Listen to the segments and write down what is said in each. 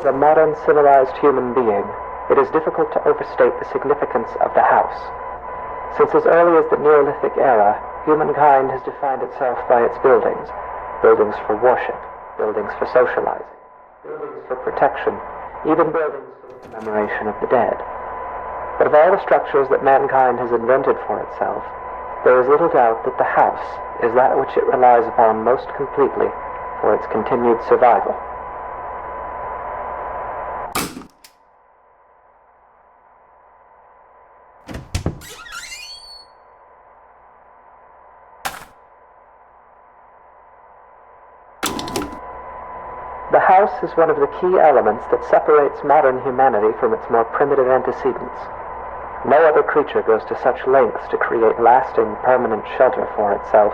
the modern civilized human being, it is difficult to overstate the significance of the house. Since as early as the Neolithic era, humankind has defined itself by its buildings. Buildings for worship, buildings for socializing, buildings for protection, even buildings for the commemoration of the dead. But of all the structures that mankind has invented for itself, there is little doubt that the house is that which it relies upon most completely for its continued survival. The house is one of the key elements that separates modern humanity from its more primitive antecedents. No other creature goes to such lengths to create lasting, permanent shelter for itself,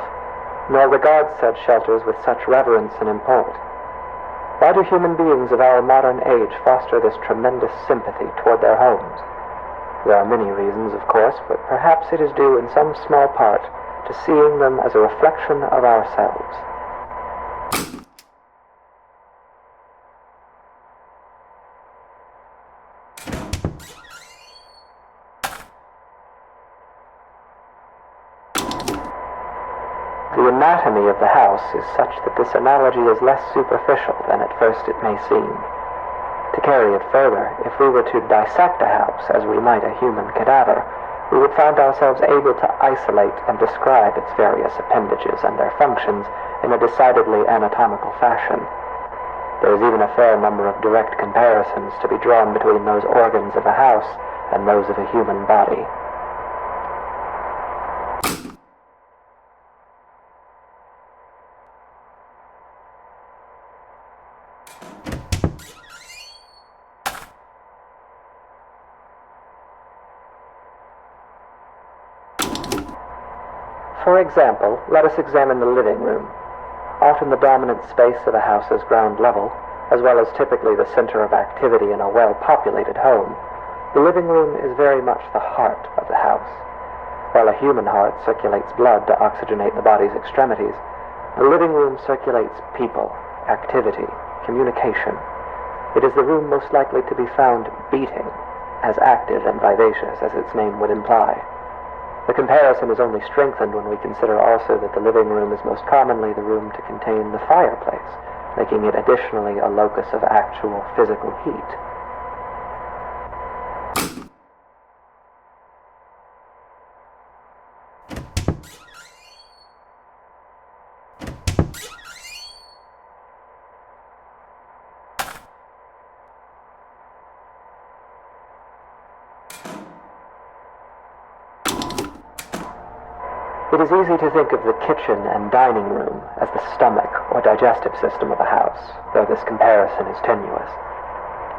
nor regards said shelters with such reverence and import. Why do human beings of our modern age foster this tremendous sympathy toward their homes? There are many reasons, of course, but perhaps it is due in some small part to seeing them as a reflection of ourselves. The anatomy of the house is such that this analogy is less superficial than at first it may seem. To carry it further, if we were to dissect a house as we might a human cadaver, we would find ourselves able to isolate and describe its various appendages and their functions in a decidedly anatomical fashion. There is even a fair number of direct comparisons to be drawn between those organs of a house and those of a human body. For example, let us examine the living room. Often the dominant space of a house's ground level, as well as typically the center of activity in a well-populated home, the living room is very much the heart of the house. While a human heart circulates blood to oxygenate the body's extremities, the living room circulates people, activity, communication. It is the room most likely to be found beating, as active and vivacious as its name would imply. The comparison is only strengthened when we consider also that the living room is most commonly the room to contain the fireplace, making it additionally a locus of actual physical heat. It is easy to think of the kitchen and dining room as the stomach or digestive system of a house, though this comparison is tenuous.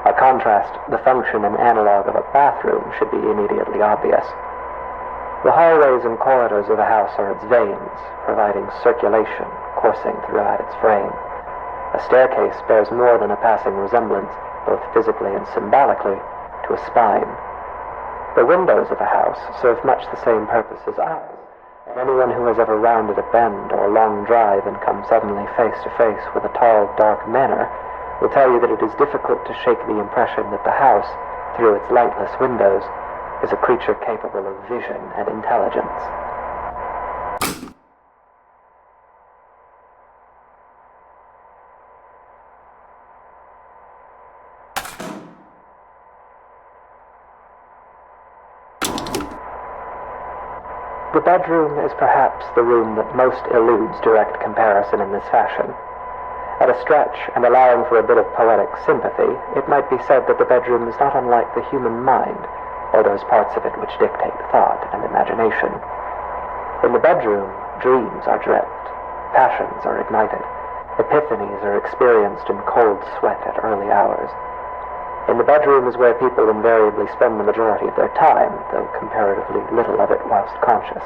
By contrast, the function and analog of a bathroom should be immediately obvious. The hallways and corridors of a house are its veins, providing circulation coursing throughout its frame. A staircase bears more than a passing resemblance, both physically and symbolically, to a spine. The windows of a house serve much the same purpose as eyes. Anyone who has ever rounded a bend or long drive and come suddenly face to face with a tall, dark manor will tell you that it is difficult to shake the impression that the house, through its lightless windows, is a creature capable of vision and intelligence. The bedroom is perhaps the room that most eludes direct comparison in this fashion. At a stretch, and allowing for a bit of poetic sympathy, it might be said that the bedroom is not unlike the human mind, or those parts of it which dictate thought and imagination. In the bedroom, dreams are dreamt, passions are ignited, epiphanies are experienced in cold sweat at early hours. In the bedroom is where people invariably spend the majority of their time, though comparatively little of it whilst conscious.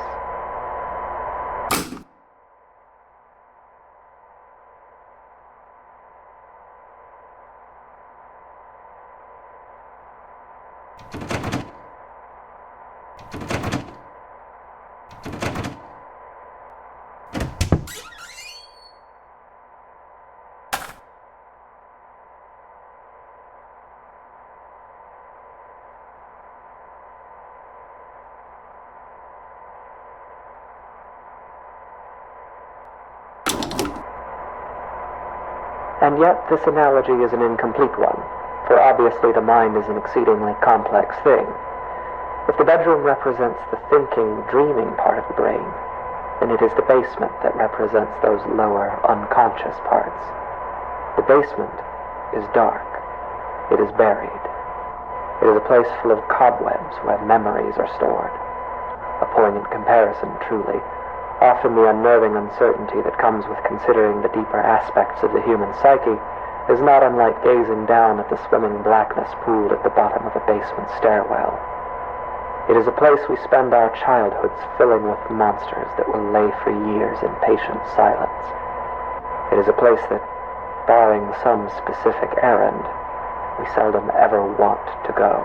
And yet this analogy is an incomplete one, for obviously the mind is an exceedingly complex thing. If the bedroom represents the thinking, dreaming part of the brain, then it is the basement that represents those lower, unconscious parts. The basement is dark. It is buried. It is a place full of cobwebs where memories are stored. A poignant comparison, truly. Often the unnerving uncertainty that comes with considering the deeper aspects of the human psyche is not unlike gazing down at the swimming blackness pooled at the bottom of a basement stairwell. It is a place we spend our childhoods filling with monsters that will lay for years in patient silence. It is a place that, barring some specific errand, we seldom ever want to go.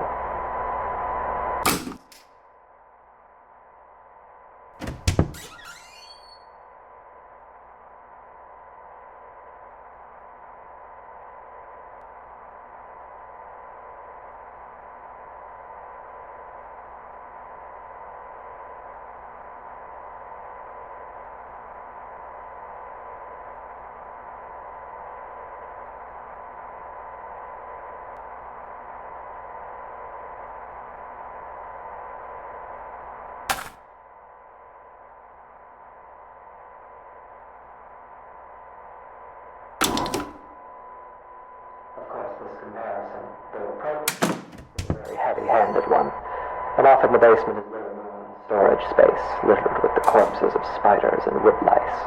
This comparison, though approach, is a very heavy-handed one, and often the basement is little more than storage space littered with the corpses of spiders and woodlice.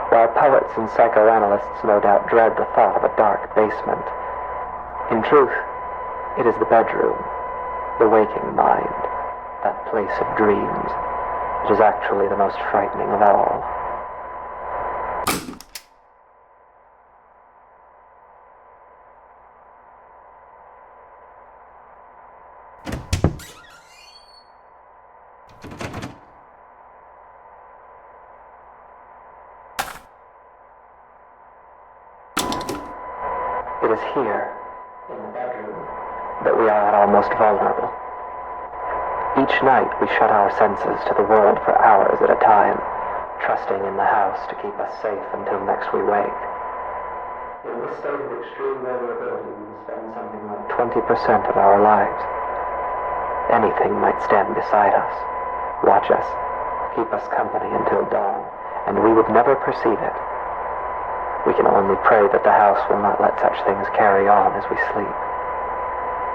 While poets and psychoanalysts no doubt dread the thought of a dark basement, in truth, it is the bedroom, the waking mind, that place of dreams, which is actually the most frightening of all. It is here, in the bedroom, that we are at our most vulnerable. Each night we shut our senses to the world for hours at a time, trusting in the house to keep us safe until next we wake. In this state of extreme vulnerability, we will spend something like 20% of our lives. Anything might stand beside us, watch us, keep us company until dawn, and we would never perceive it. We can only pray that the house will not let such things carry on as we sleep.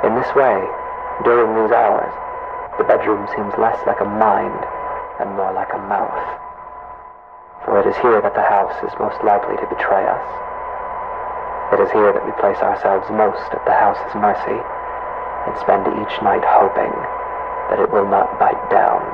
In this way, during these hours, the bedroom seems less like a mind and more like a mouth. For it is here that the house is most likely to betray us. It is here that we place ourselves most at the house's mercy and spend each night hoping that it will not bite down.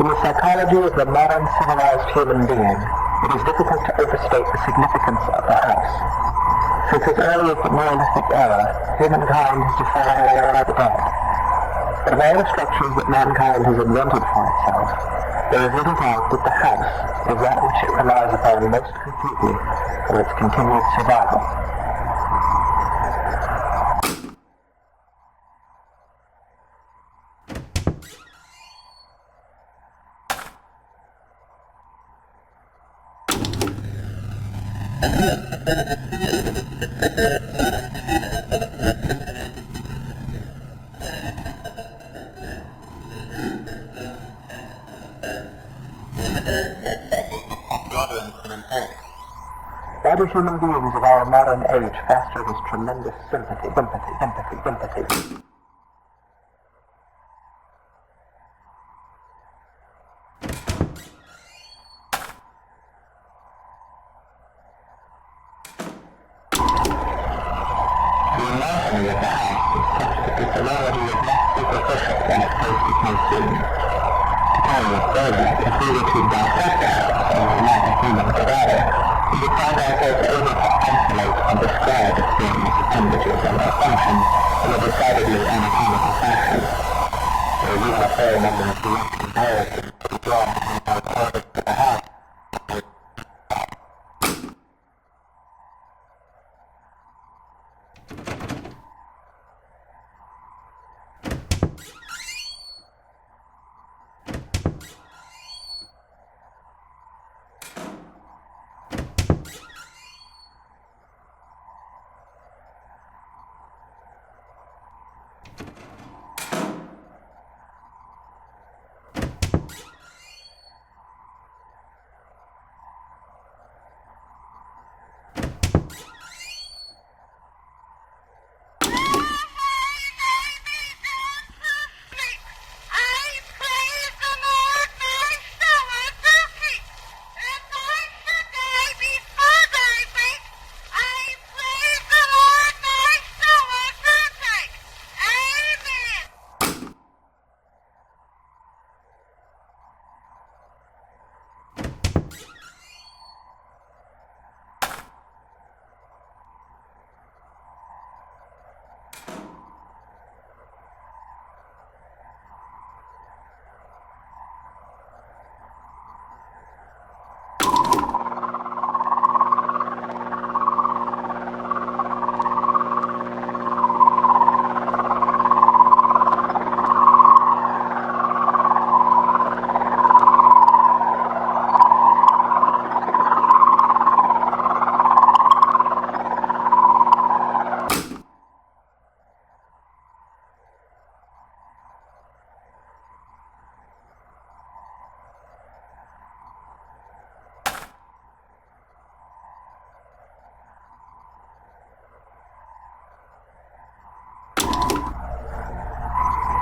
In the psychology of the modern civilized human being, it is difficult to overstate the significance of the house. Since as early as the Neolithic era, humankind has defined the era of the dead. But of all the structures that mankind has invented for itself, there is little doubt that the house is that which it relies upon most completely for its continued survival. Why do human beings of our modern age foster this tremendous sympathy? The anatomy of the house is such that this reality is less superficial than at first it may seem. To tell you further, if we were to dissect the house and unite a human together, We find ourselves able to isolate and describe things, appendages, and their functions in a decidedly anatomical fashion. There is even a fair number of direct comparisons to be drawn from our quarters to the house.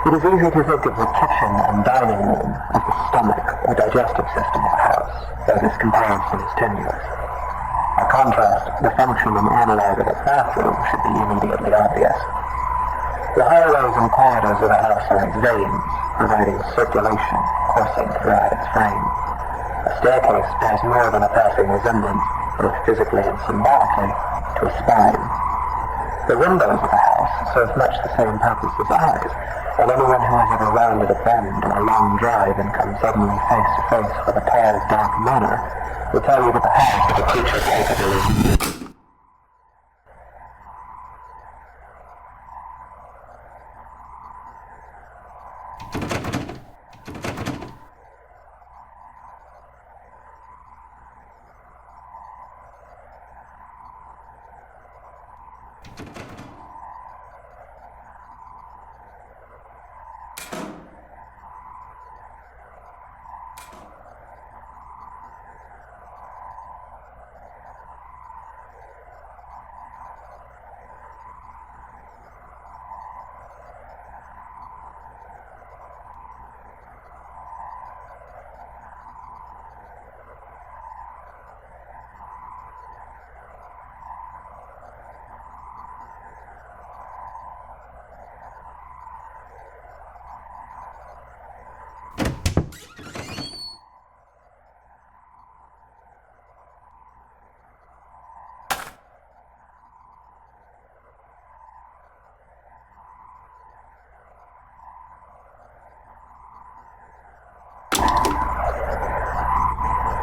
It is easy to think of the kitchen and dining room as the stomach or digestive system of a house, though this comparison is tenuous. By contrast, the function and analog of a bathroom should be immediately obvious. The hallways and corridors of a house are its veins, providing circulation coursing throughout its frame. A staircase bears more than a passing resemblance, both physically and symbolically, to a spine. The windows of a house serve much the same purpose as eyes, and anyone who has ever rounded a bend or a long drive and come suddenly face to face with a pale, dark manor will tell you that the house is a creature capable of...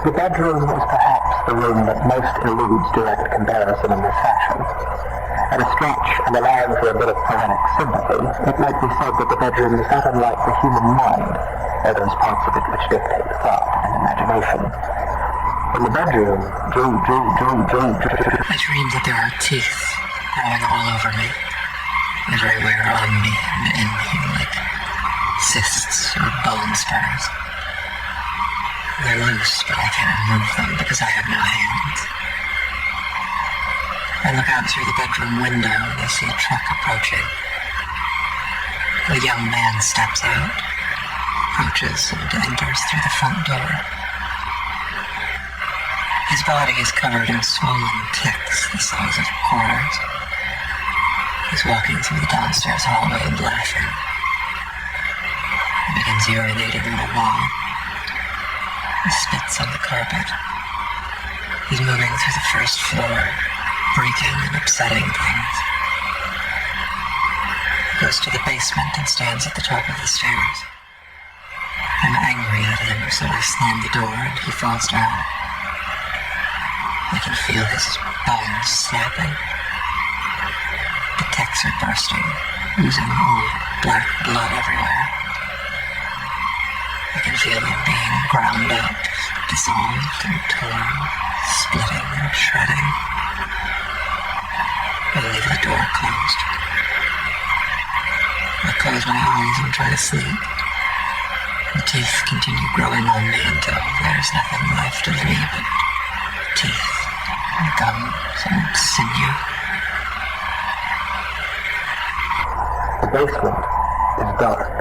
The bedroom is perhaps the room that most eludes direct comparison in this fashion. At a stretch, and allowing for a bit of poetic sympathy, it might be said that the bedroom is not unlike the human mind, or those parts of it which dictate thought and imagination. In the bedroom, I dream that there are teeth growing all over me, everywhere on me and in me, like cysts or bone spurs. They're loose, but I can't remove them because I have no hands. I look out through the bedroom window and I see a truck approaching. A young man steps out, approaches, and enters through the front door. His body is covered in swollen ticks the size of quarters. He's walking through the downstairs hallway and laughing. He begins urinating on the wall. He spits on the carpet. He's moving through the first floor, breaking and upsetting things. He goes to the basement and stands at the top of the stairs. I'm angry at him, so I slam the door and he falls down. I can feel his bones snapping. The techs are bursting, oozing old black blood everywhere. I can feel him being ground up, dissolved and torn, splitting and shredding. I leave the door closed. I close my eyes and try to sleep. The teeth continue growing on me until there's nothing left of me but teeth and gums and sinew. The basement is dark.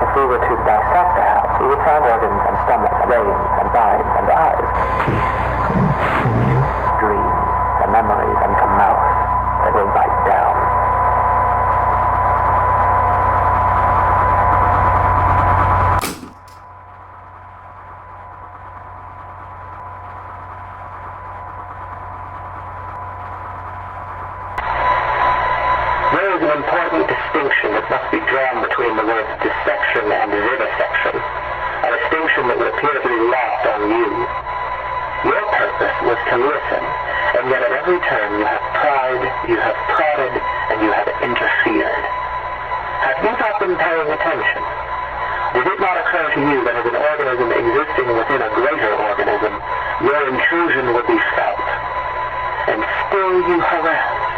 If we were to dissect the house, we would find organs and stomach, brains and minds and eyes, dreams and memories and a mouth that will bite down. There is an important distinction that must be drawn between the words dissection and vivisection, a distinction that would appear to be lost on you. Your purpose was to listen, And yet at every turn you have pried, you have prodded, and you have interfered. Have you not been paying attention? Did it not occur to you that as an organism existing within a greater organism, your intrusion would be felt? And still you harassed.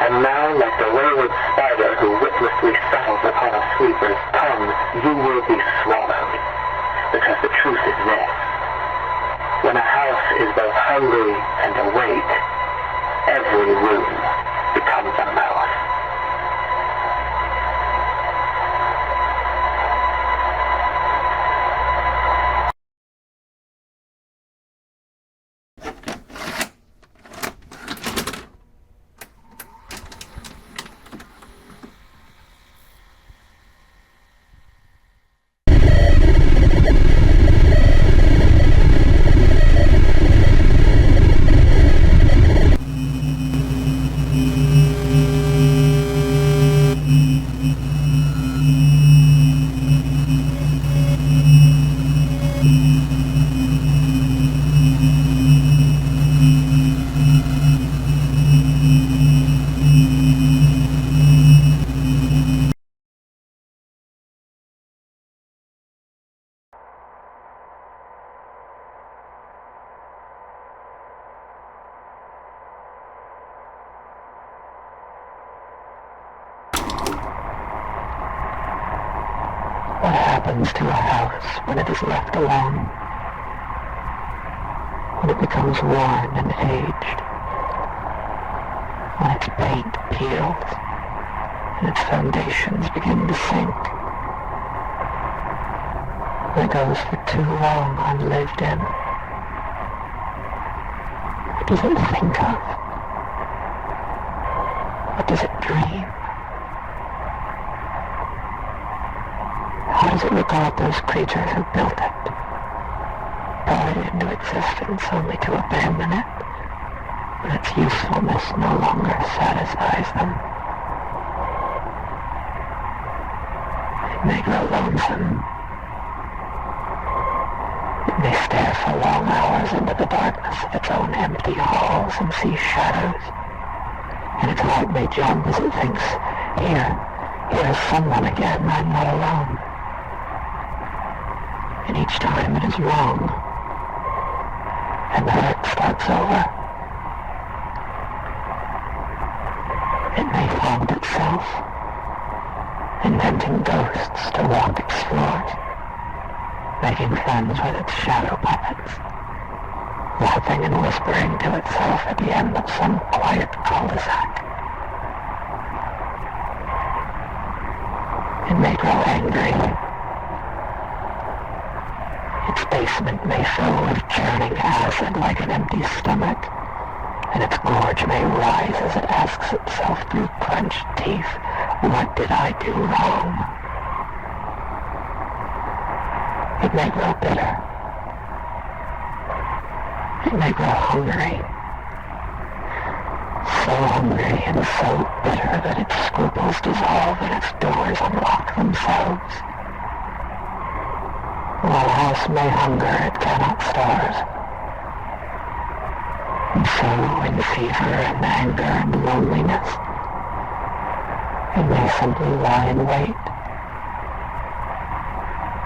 And now, like the wayward spider who witlessly settles upon a sweeper's tongue, you will be swallowed. Because the truth is this. When a house is both hungry and awake, every room becomes a mouth. What happens to a house when it is left alone? When it becomes worn and aged? When its paint peels and its foundations begin to sink? When it goes for too long unlived in? What does it think of? What does it dream? How does it regard those creatures who built it, brought it into existence only to abandon it when its usefulness no longer satisfies them? It may grow lonesome. It may stare for long hours into the darkness of its own empty halls and see shadows, and its heart may jump as it thinks, here's someone again, I'm not alone. And each time it is wrong, and the hurt starts over. It may haunt itself, inventing ghosts to walk its floors, making friends with its shadow puppets, laughing and whispering to itself at the end of some quiet cul-de-sac. It may grow angry. Its basement may fill with churning acid like an empty stomach, and its gorge may rise as it asks itself through clenched teeth, what did I do wrong? It may grow bitter. It may grow hungry. So hungry and so bitter that its scruples dissolve and its doors unlock themselves. While a house may hunger, it cannot starve. And so, in fever and anger and loneliness, it may simply lie in wait.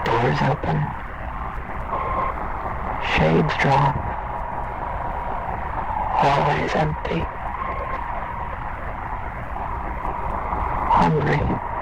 Doors open, shades drawn, hallways empty, hungry.